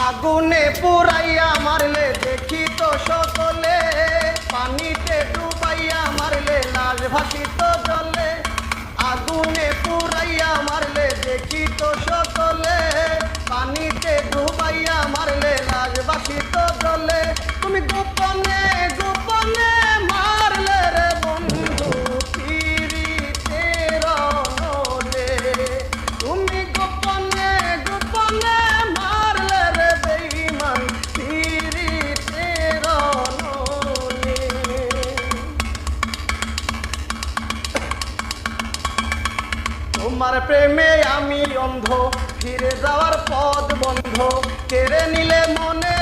আগুনে পুরাইয়া মারলে দেখি তো সকলে, পানিতে ডুবাইয়া মারলে লাশ ভাসিত জলে। আগুনে পুরাইয়া মারলে দেখি তো সকলে, পানিতে ডুবাইয়া মারলে লাশ ভাসিত জলে। তুমি গোপনে গোপনে মারলে রে বন্ধু পীড়িতের নলে। তুমি গোপনে গোপনে মারলে রে বেঈমান পীড়িতের নলে। তোমার প্রেমে আমি অন্ধ, ফিরে যাওয়ার পথ বন্ধ, কেড়ে নিলে মনে